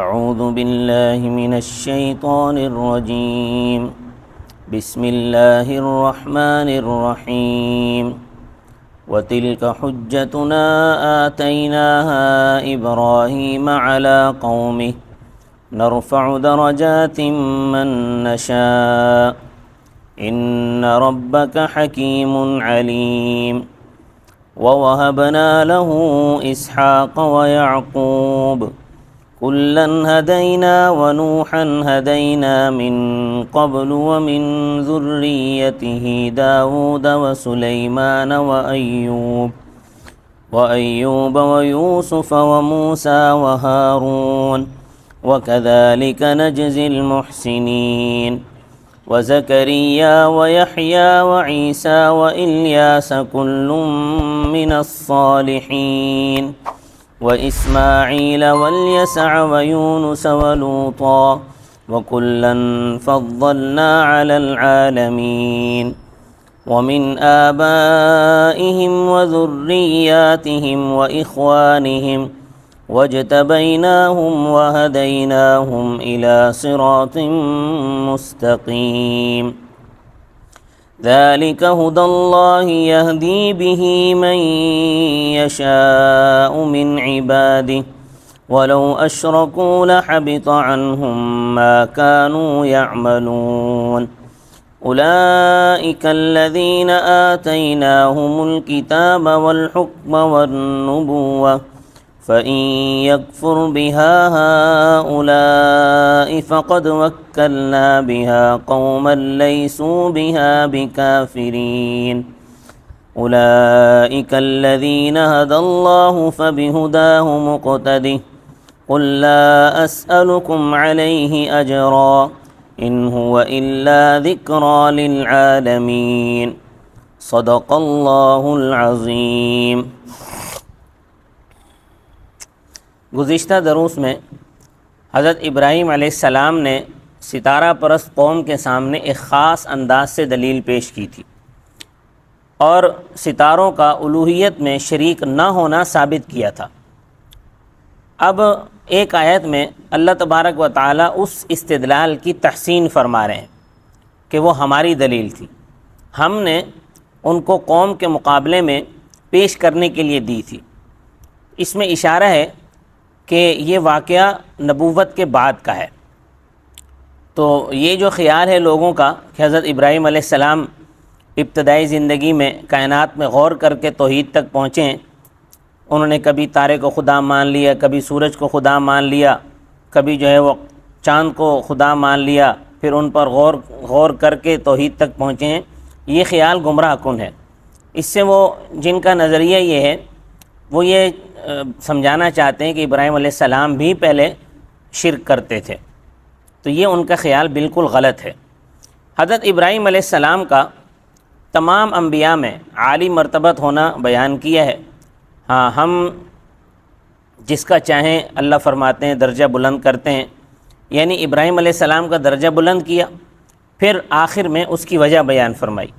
اعوذ باللہ من الشیطان الرجیم بسم اللہ الرحمن الرحیم وتلک حجتنا آتیناها ابراہیم علی قومہ نرفع درجات من نشاء ان ربک حکیم علیم ووهبنا له اسحاق ويعقوب كلا هدينا ونوحا هدينا من قبل ومن ذريته داود وسليمان وأيوب ويوسف وموسى وهارون وكذلك نجزي المحسنين وزكريا ويحيى وعيسى وإلياس كل من الصالحين وإسماعيل واليسع ويونس ولوطا وكلا فضلنا على العالمين ومن آبائهم وذرياتهم وإخوانهم واجتبيناهم وهديناهم إلى صراط مستقيم ذلك هدى الله يهدي به من يشاء من عباده ولو أشركوا لحبط عنهم ما كانوا يعملون أولئك الذين آتيناهم الكتاب والحكم والنبوة فإن يكفر بها هؤلاء فقد وكلنا بها قوما ليسوا بها بكافرين أولئك الذين هدى الله فبهداه مقتده قل لا أسألكم عليه أجرا إن هو إلا ذكرى للعالمين صدق الله العظيم۔ گزشتہ دروس میں حضرت ابراہیم علیہ السلام نے ستارہ پرست قوم کے سامنے ایک خاص انداز سے دلیل پیش کی تھی اور ستاروں کا الوہیت میں شریک نہ ہونا ثابت کیا تھا۔ اب ایک آیت میں اللہ تبارک و تعالیٰ اس استدلال کی تحسین فرما رہے ہیں کہ وہ ہماری دلیل تھی، ہم نے ان کو قوم کے مقابلے میں پیش کرنے کے لیے دی تھی۔ اس میں اشارہ ہے کہ یہ واقعہ نبوت کے بعد کا ہے۔ تو یہ جو خیال ہے لوگوں کا کہ حضرت ابراہیم علیہ السلام ابتدائی زندگی میں کائنات میں غور کر کے توحید تک پہنچے ہیں، انہوں نے کبھی تارے کو خدا مان لیا، کبھی سورج کو خدا مان لیا، کبھی جو ہے وہ چاند کو خدا مان لیا، پھر ان پر غور کر کے توحید تک پہنچے ہیں، یہ خیال گمراہ کن ہے۔ اس سے وہ جن کا نظریہ یہ ہے وہ یہ سمجھانا چاہتے ہیں کہ ابراہیم علیہ السلام بھی پہلے شرک کرتے تھے، تو یہ ان کا خیال بالکل غلط ہے۔ حضرت ابراہیم علیہ السلام کا تمام انبیاء میں عالی مرتبت ہونا بیان کیا ہے۔ ہاں، ہم جس کا چاہیں اللہ فرماتے ہیں درجہ بلند کرتے ہیں، یعنی ابراہیم علیہ السلام کا درجہ بلند کیا، پھر آخر میں اس کی وجہ بیان فرمائی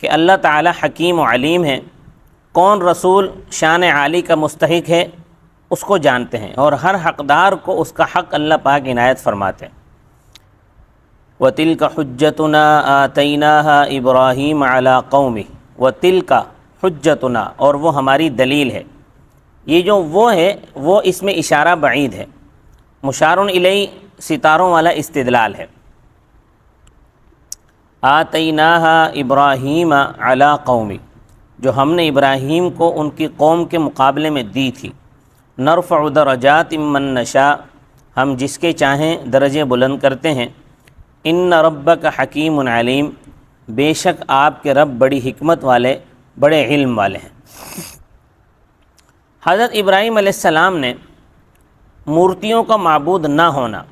کہ اللہ تعالی حکیم و علیم ہے، کون رسول شان عالی کا مستحق ہے اس کو جانتے ہیں، اور ہر حقدار کو اس کا حق اللہ پاک عنایت فرماتے ہیں۔ وَتِلْكَ حُجَّتُنَا آتَيْنَاهَا إِبْرَاهِيمَ عَلَىٰ قَوْمِهِ وَتِلْكَ حُجَّتُنَا، اور وہ ہماری دلیل ہے۔ یہ جو وہ ہے وہ اس میں اشارہ بعید ہے، مشار الیہ ستاروں والا استدلال ہے۔ آتَيْنَاهَا إِبْرَاهِيمَ عَلَىٰ قَوْمِهِ، جو ہم نے ابراہیم کو ان کی قوم کے مقابلے میں دی تھی۔ نرفع درجات من نشاء، ہم جس کے چاہیں درجے بلند کرتے ہیں۔ ان ربک حکیم علیم، بے شک آپ کے رب بڑی حکمت والے، بڑے علم والے ہیں۔ حضرت ابراہیم علیہ السلام نے مورتیوں کا معبود نہ ہونا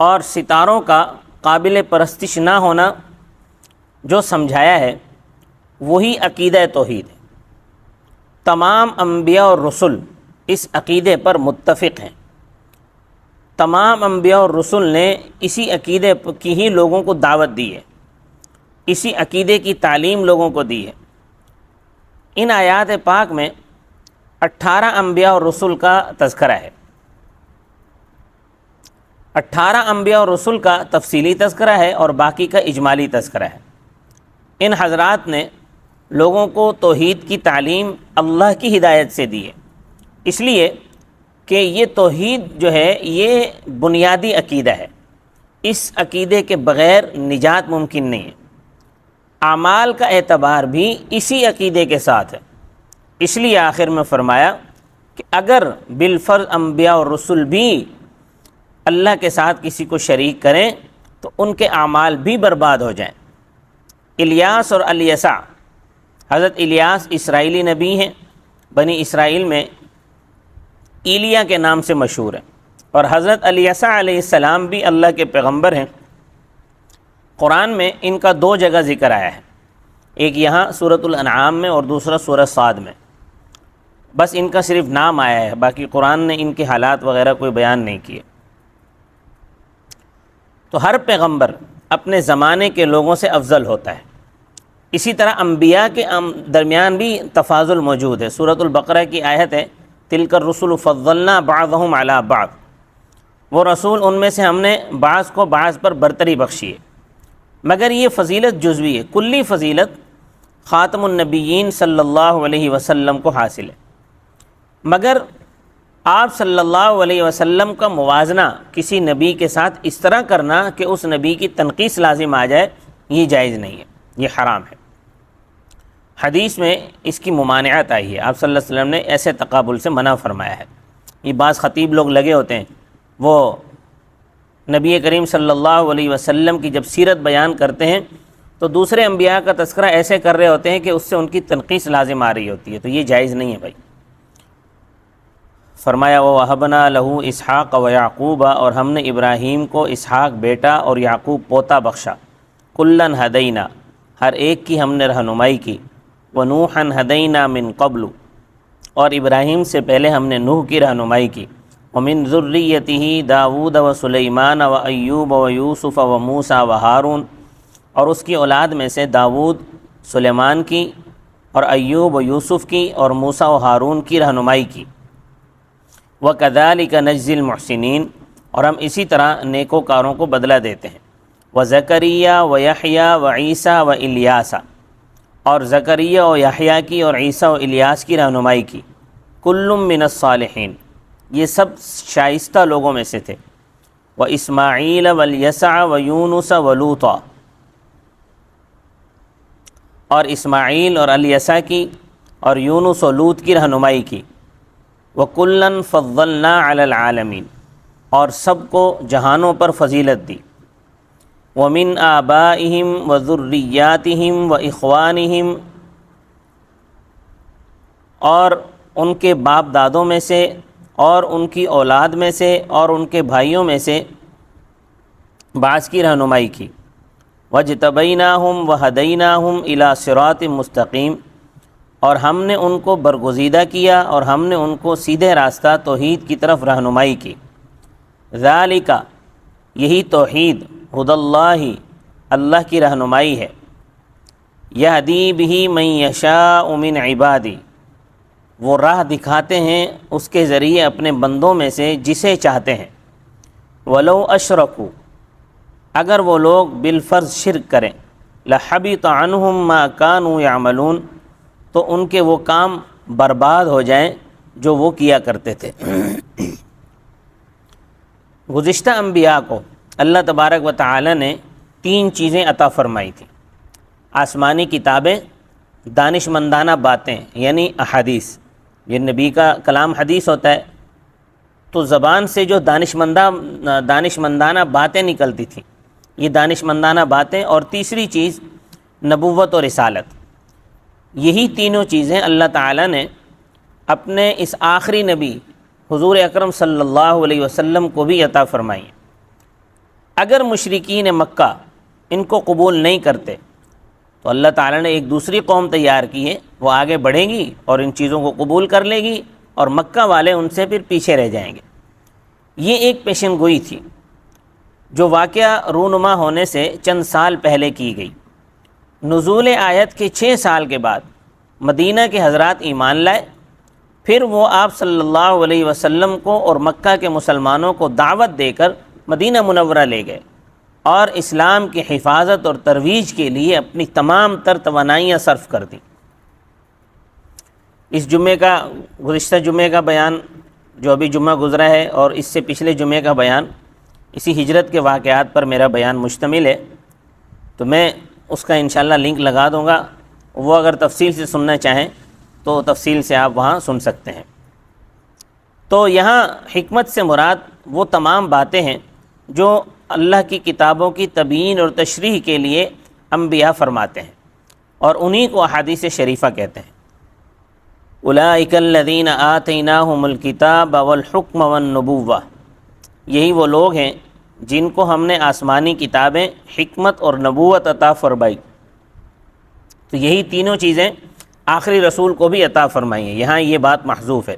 اور ستاروں کا قابل پرستش نہ ہونا جو سمجھایا ہے وہی عقیدہ توحید ہے۔ تمام انبیاء اور رسل اس عقیدے پر متفق ہیں۔ تمام انبیاء اور رسل نے اسی عقیدے کی ہی لوگوں کو دعوت دی ہے، اسی عقیدے کی تعلیم لوگوں کو دی ہے۔ ان آیات پاک میں 18 انبیاء اور رسل کا تذکرہ ہے۔ 18 انبیاء اور رسول کا تفصیلی تذکرہ ہے اور باقی کا اجمالی تذکرہ ہے۔ ان حضرات نے لوگوں کو توحید کی تعلیم اللہ کی ہدایت سے دی ہے، اس لیے کہ یہ توحید جو ہے یہ بنیادی عقیدہ ہے، اس عقیدے کے بغیر نجات ممکن نہیں ہے۔ اعمال کا اعتبار بھی اسی عقیدے کے ساتھ ہے، اس لیے آخر میں فرمایا کہ اگر بالفرض انبیاء اور رسول بھی اللہ کے ساتھ کسی کو شریک کریں تو ان کے اعمال بھی برباد ہو جائیں۔ الیاس اور الیسع، حضرت الیاس اسرائیلی نبی ہیں، بنی اسرائیل میں ایلیا کے نام سے مشہور ہیں، اور حضرت الیسع علیہ السلام بھی اللہ کے پیغمبر ہیں۔ قرآن میں ان کا 2 جگہ ذکر آیا ہے، ایک یہاں سورۃ الانعام میں اور دوسرا سورہ صاد میں، بس ان کا صرف نام آیا ہے، باقی قرآن نے ان کے حالات وغیرہ کوئی بیان نہیں کیے۔ تو ہر پیغمبر اپنے زمانے کے لوگوں سے افضل ہوتا ہے، اسی طرح انبیاء کے درمیان بھی تفاضل موجود ہے۔ سورۃ البقرہ کی آیت ہے تلک الرسل فضلنا بعضهم علی بعض، وہ رسول ان میں سے ہم نے بعض کو بعض پر برتری بخشی ہے، مگر یہ فضیلت جزوی ہے، کلی فضیلت خاتم النبیین صلی اللہ علیہ وسلم کو حاصل ہے، مگر آپ صلی اللہ علیہ وسلم کا موازنہ کسی نبی کے ساتھ اس طرح کرنا کہ اس نبی کی تنقیص لازم آ جائے، یہ جائز نہیں ہے، یہ حرام ہے۔ حدیث میں اس کی ممانعت آئی ہے، آپ صلی اللہ علیہ وسلم نے ایسے تقابل سے منع فرمایا ہے۔ یہ بعض خطیب لوگ لگے ہوتے ہیں، وہ نبی کریم صلی اللہ علیہ وسلم کی جب سیرت بیان کرتے ہیں تو دوسرے انبیاء کا تذکرہ ایسے کر رہے ہوتے ہیں کہ اس سے ان کی تنقیص لازم آ رہی ہوتی ہے، تو یہ جائز نہیں ہے بھائی۔ فرمایا وَوَهَبْنَا لَهُ إِسْحَاقَ وَيَعْقُوبَ، اور ہم نے ابراہیم کو اسحاق بیٹا اور یعقوب پوتا بخشا، كُلًّا هَدَيْنَا، ہر ایک کی ہم نے رہنمائی کی، وَنُوحًا هَدَيْنَا مِن قَبْلُ، اور ابراہیم سے پہلے ہم نے نوح کی رہنمائی کی، وَمِن ذُرِّيَّتِهِ داود وسلیمان وأیوب ویوسف وموسیٰ وہارون، اور اس کی اولاد میں سے داود، سلیمان کی اور ایوب و یوسف کی اور موسیٰ و ہارون کی رہنمائی کی، وَكَذَلِكَ نَجْزِي الْمُحْسِنِينَ، اور ہم اسی طرح نیکوکاروں کو بدلہ دیتے ہیں، وَزَكَرِيَّا وَيَحْيَا وَعِيسَىٰ وَإِلْيَاسَ، اور زکریا و یحییٰ کی اور عیسیٰ و الیاس کی رہنمائی کی، كُلٌّ مِّنَ الصَّالِحِينَ، یہ سب شائستہ لوگوں میں سے تھے، وَإِسْمَاعِيلَ وَالْيَسَعَ وَيُونُسَ وَلُوطًا، اور اسماعیل اور الیسع کی اور یونس و لوط کی رہنمائی کی، وَكُلًّا فَضَّلْنَا عَلَى الْعَالَمِينَ، اور سب کو جہانوں پر فضیلت دی، وَمِنْ آبَائِهِمْ وَذُرِّيَّاتِهِمْ وَإِخْوَانِهِمْ، اور ان کے باپ دادوں میں سے اور ان کی اولاد میں سے اور ان کے بھائیوں میں سے بعض کی رہنمائی کی، وَاجْتَبَيْنَاهُمْ وَهَدَيْنَاهُمْ إِلَى صِرَاطٍ مُسْتَقِيمٍ، اور ہم نے ان کو برگزیدہ کیا اور ہم نے ان کو سیدھے راستہ توحید کی طرف رہنمائی کی، ذَلِكَ، یہی توحید، ہدی اللہ، اللہ کی رہنمائی ہے، یہدی بہ من یشاء من عبادی، وہ راہ دکھاتے ہیں اس کے ذریعے اپنے بندوں میں سے جسے چاہتے ہیں، وَلَوْ أَشْرَكُوا، اگر وہ لوگ بالفرض شرک کریں، لَحَبِطَ عَنْهُمْ مَا كَانُوا يَعْمَلُونَ، تو ان کے وہ کام برباد ہو جائیں جو وہ کیا کرتے تھے۔ گزشتہ انبیاء کو اللہ تبارک و تعالی نے 3 چیزیں عطا فرمائی تھیں، آسمانی کتابیں، دانش مندانہ باتیں یعنی احادیث، یہ نبی کا کلام حدیث ہوتا ہے، تو زبان سے جو دانش مندانہ باتیں نکلتی تھیں، یہ دانش مندانہ باتیں، اور تیسری چیز نبوت اور رسالت، یہی تینوں چیزیں اللہ تعالیٰ نے اپنے اس آخری نبی حضور اکرم صلی اللہ علیہ وسلم کو بھی عطا فرمائی ہیں۔ اگر مشرکین مکہ ان کو قبول نہیں کرتے تو اللہ تعالیٰ نے ایک دوسری قوم تیار کی ہے، وہ آگے بڑھے گی اور ان چیزوں کو قبول کر لے گی، اور مکہ والے ان سے پھر پیچھے رہ جائیں گے۔ یہ ایک پیشن گوئی تھی جو واقعہ رونما ہونے سے چند سال پہلے کی گئی۔ نزول آیت کے 6 سال کے بعد مدینہ کے حضرات ایمان لائے، پھر وہ آپ صلی اللہ علیہ وسلم کو اور مکہ کے مسلمانوں کو دعوت دے کر مدینہ منورہ لے گئے اور اسلام کی حفاظت اور ترویج کے لیے اپنی تمام تر توانائیاں صرف کر دیں۔ اس جمعے کا گزشتہ جمعے کا بیان جو ابھی جمعہ گزرا ہے اور اس سے پچھلے جمعے کا بیان اسی ہجرت کے واقعات پر میرا بیان مشتمل ہے، تو میں اس کا انشاءاللہ لنک لگا دوں گا، وہ اگر تفصیل سے سننا چاہیں تو تفصیل سے آپ وہاں سن سکتے ہیں۔ تو یہاں حکمت سے مراد وہ تمام باتیں ہیں جو اللہ کی کتابوں کی تبیین اور تشریح کے لیے انبیاء فرماتے ہیں، اور انہی کو احادیث شریفہ کہتے ہیں۔ اولئک الذین آتیناہم الکتاب والحکم والنبوہ، یہی وہ لوگ ہیں جن کو ہم نے آسمانی کتابیں، حکمت اور نبوت عطا فرمائی۔ تو یہی تینوں چیزیں آخری رسول کو بھی عطا فرمائی ہیں، یہاں یہ بات محذوف ہے۔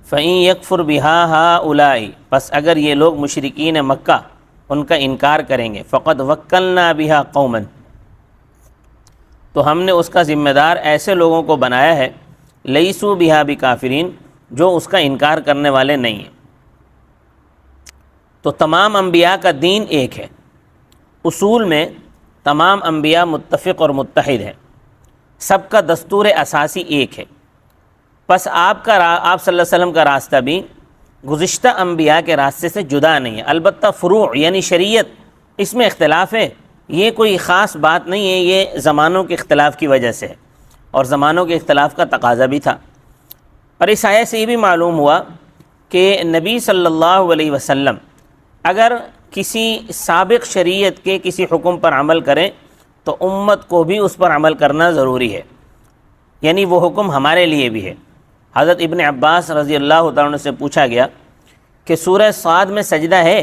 فَإِن يَكْفُرْ بِهَا هَؤُلَاءِ، پس اگر یہ لوگ مشرکین مکہ ان کا انکار کریں گے، فَقَدْ وَكَّلْنَا بِهَا قَوْمًا، تو ہم نے اس کا ذمہ دار ایسے لوگوں کو بنایا ہے، لَيْسُوا بِهَا بِكَافِرِينَ، جو اس کا انکار کرنے والے نہیں ہیں۔ تو تمام انبیاء کا دین ایک ہے، اصول میں تمام انبیاء متفق اور متحد ہیں، سب کا دستور اساسی ایک ہے۔ پس آپ صلی اللہ علیہ وسلم کا راستہ بھی گزشتہ انبیاء کے راستے سے جدا نہیں ہے، البتہ فروع یعنی شریعت اس میں اختلاف ہے، یہ کوئی خاص بات نہیں ہے، یہ زمانوں کے اختلاف کی وجہ سے ہے، اور زمانوں کے اختلاف کا تقاضا بھی تھا۔ اور اس آیت سے یہ بھی معلوم ہوا کہ نبی صلی اللہ علیہ وسلم اگر کسی سابق شریعت کے کسی حکم پر عمل کریں تو امت کو بھی اس پر عمل کرنا ضروری ہے، یعنی وہ حکم ہمارے لیے بھی ہے۔ حضرت ابن عباس رضی اللہ تعالیٰ عنہ سے پوچھا گیا کہ سورہ صاد میں سجدہ ہے؟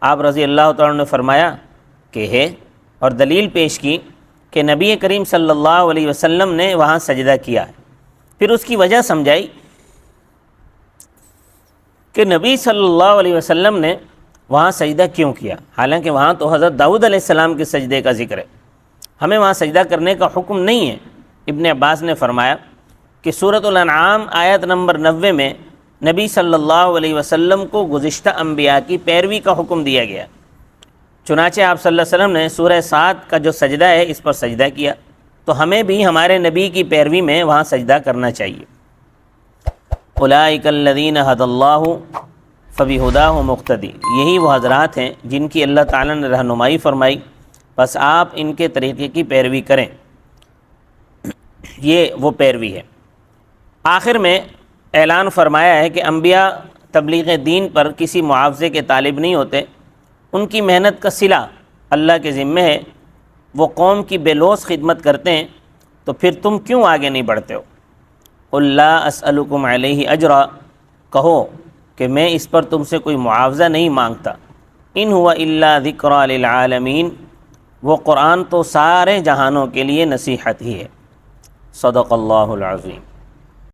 آپ رضی اللہ تعالیٰ عنہ نے فرمایا کہ ہے، اور دلیل پیش کی کہ نبی کریم صلی اللہ علیہ وسلم نے وہاں سجدہ کیا ہے۔ پھر اس کی وجہ سمجھائی کہ نبی صلی اللہ علیہ وسلم نے وہاں سجدہ کیوں کیا، حالانکہ وہاں تو حضرت داؤد علیہ السلام کے سجدے کا ذکر ہے، ہمیں وہاں سجدہ کرنے کا حکم نہیں ہے۔ ابن عباس نے فرمایا کہ سورۃ الانعام آیت نمبر 90 میں نبی صلی اللہ علیہ وسلم کو گزشتہ انبیاء کی پیروی کا حکم دیا گیا، چنانچہ آپ صلی اللہ علیہ وسلم نے سورہ صاد کا جو سجدہ ہے اس پر سجدہ کیا، تو ہمیں بھی ہمارے نبی کی پیروی میں وہاں سجدہ کرنا چاہیے۔ اولئک الذین ھدی اللہ فبہداہ مقتدی، یہی وہ حضرات ہیں جن کی اللہ تعالیٰ نے رہنمائی فرمائی، بس آپ ان کے طریقے کی پیروی کریں، یہ وہ پیروی ہے۔ آخر میں اعلان فرمایا ہے کہ انبیاء تبلیغ دین پر کسی معاوضے کے طالب نہیں ہوتے، ان کی محنت کا صلہ اللہ کے ذمہ ہے، وہ قوم کی بے لوث خدمت کرتے ہیں، تو پھر تم کیوں آگے نہیں بڑھتے ہو؟ قل لا اسألکم علیہ اجرا، کہو کہ میں اس پر تم سے کوئی معاوضہ نہیں مانگتا، ان ہوا الا ذکری للعالمین، وہ قرآن تو سارے جہانوں کے لیے نصیحت ہی ہے۔ صدق اللہ العظیم۔